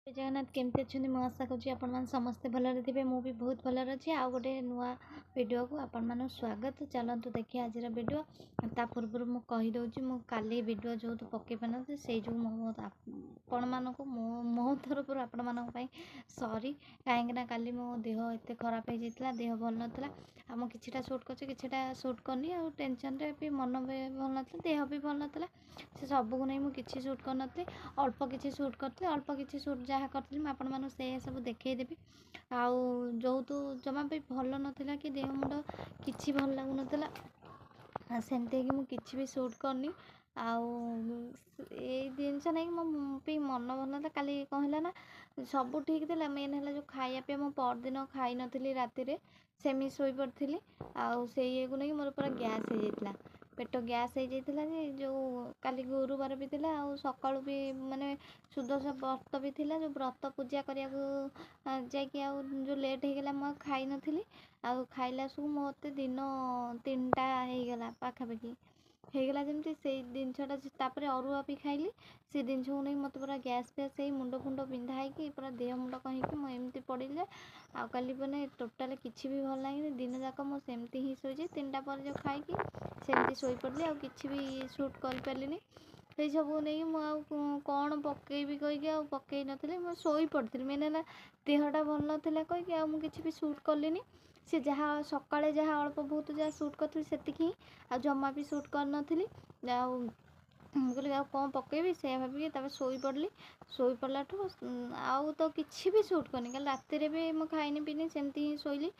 जय जगन्नाथ केमती अच्छे मुझे आशा करुँच आपण समस्ते भलरे थे मुझे बहुत भलर अच्छी आउ गोटे नुआ वीडियो को आपण मानक स्वागत चलतु देखिए आज वीडियो ता पूर्व मुझे कहीदे मु काली वीडियो जो पकई पार से जो आपण मानक मो तरफ आपण मानी सॉरी कहीं काली मो देह एत खराब हो जाता देह भल नाला आम किटा सुट कर सुट करनी आ टेंशन रे भी मन भी भल ना देह भी भल नाला से सबको नहीं मुझे सुट कर नी अल्प किसी सुट करी अल्प किसी सुट जहाँ करी मुझे से सब देखईदेवी आउ जो तो जमा भी भल नाला कि देह मुंड कि भल लगुन सेमती मुझे भी सुट करनी जिनस नहीं मो मन भल ना काली कौन है ना सब ठीक थी मेन है जो खाया पे मुझे परदिन खाई नी राति सेमी शोई पड़ी आई को नहीं मोर पूरा गैस हो जाता पेट गैस हो जाता जो काली गुरुवार भी थी सका भी माने सुदर्श व्रत भी थिला जो व्रत पूजा करने जो लेट हो गला मुझे खाई नी खाइला सब मत दिन 3टा हो पाखापाखि होगला जमी से जिनसटा अरुआ भी खाइली से जिनस को नहीं मत पूरा गैस फैस हो मुंड फुंड बिंधा हो पूरा देह मुंड कहीं मुझे पड़ी आ काली मैंने टोटाल किसी भी भल लगे दिन जाक मुझे ही शोचे 3टा पर जो खाई सेमती शोई पड़ी आ कि भी सुट कर पारे से सब नहीं मुझे कौन पकईबी कहीकि पकई नी मुझे शोई पड़ी मेन है देहटा भल नाला कहीकि मुझे भी सुट कली से जहाँ सकाଳେ जहाँ अल्प बहुत जहाँ सुट करी से आ जमा भी सुट कर नी कहली कौन पकईबी से भाविकी शोई पड़ी शोई पड़ाठू आउ तो किसी भी सुट करनी कल राति भी मुझे खाईनी पीनी सेमती ही शोली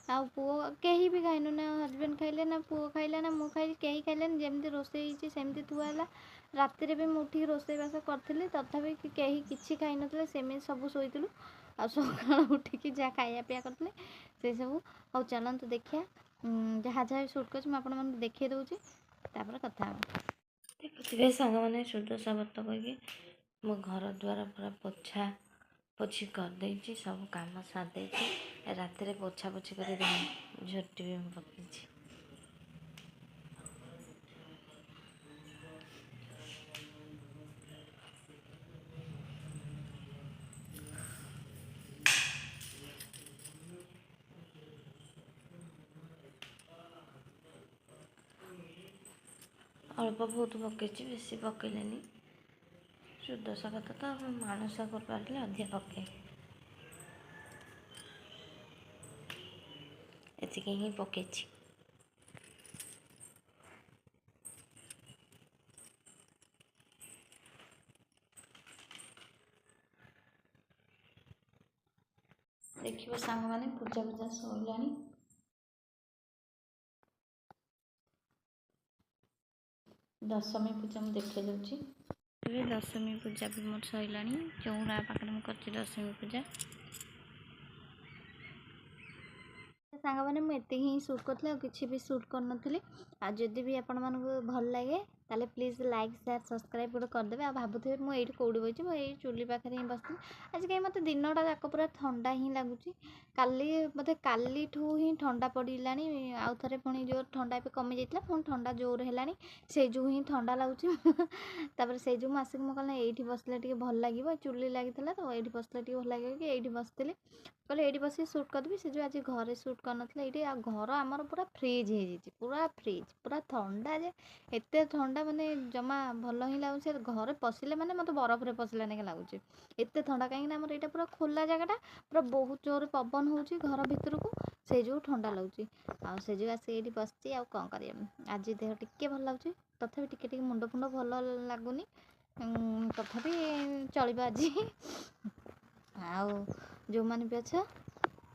आ पुओ कहीं भी खाइनु ना हजबैंड खाइले ना पुओ खाइला ना मु खाई कहीं खाइले जमी रोसे सेमती थुआला राति भी मुझे रोसईबास करी तथापि कहीं किसी खाई ना सेमती सब शोलु आ सका उठिकी जहाँ खाया पीया करते से सब हौ चलतु देखिया जहाँ जहाँ सुट कर देखी दूसरी कथा देखुए सांग मैंने सुदशा व्रत कही मो घर द्वार पूरा पोछा पोछी करदे सब कम सारी राति पोछा पोछी कर झोटी भी पकई अल्प बहुत पकई बेस पकईलानी सुदशा व्रत तो माणुसा कर पारे अधिक पकए एतिक ही पकई देखिए सांग मैंने पूजा पूजा सरला दशमी पूजा मुझे देखे दूसरी दशमी पूजा भी मोर सरला चौरा पाखे मुझे दशमी पूजा सांग मैंने मुझे ही सुट करी किसी भी सुट कर नी आदि भी आपण मानक भल लगे ताले प्लीज लाइक शेयर सब्सक्राइब गोटे करदे आ भावुथे मुझे कौटी बची मुझे चुली पाखे ही बस आज कहीं मत दिनटा जाक पूरा ठंडा ही लगुच काली मत काली ठू ही ठंडा पड़ला आउ थे पुणी जो ठंडा भी कमी जाता पुणी ठंडा जोर है से जो ही ठंडा लगुच से जो आसिक मुझे ये बसले टे भल लगे चुली लगी तो ये बसले टे भल लगे कि ये बसती कहले ये बस सुट करदेवी से जो आज घरे सुट कर ये घर आमर पूरा फ्रिज पूरा फ्रिज पूरा ठंडा जे एत ठंडा माने जमा भल ही लगुच घर पशिले माने मत बरफरे पशिला ना लगुच एत ठंडा कहीं यहाँ पूरा खोला जगटा पूरा बहुत जोर पवन हो घर भितर को से जो ठंडा लगुच से जो आस बस कौन कर आज देह टिके भल लगुच तथा टिके मुंड फुंड भल लगुनि तथापि चल आज आउ जो मैंने भी अच्छा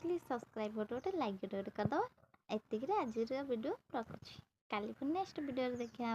प्लीज सब्सक्राइब गोटे लाइक गोटे करदे एतिक आज वीडियो रखुच्छी काली नेक्स्ट वीडियो देखा।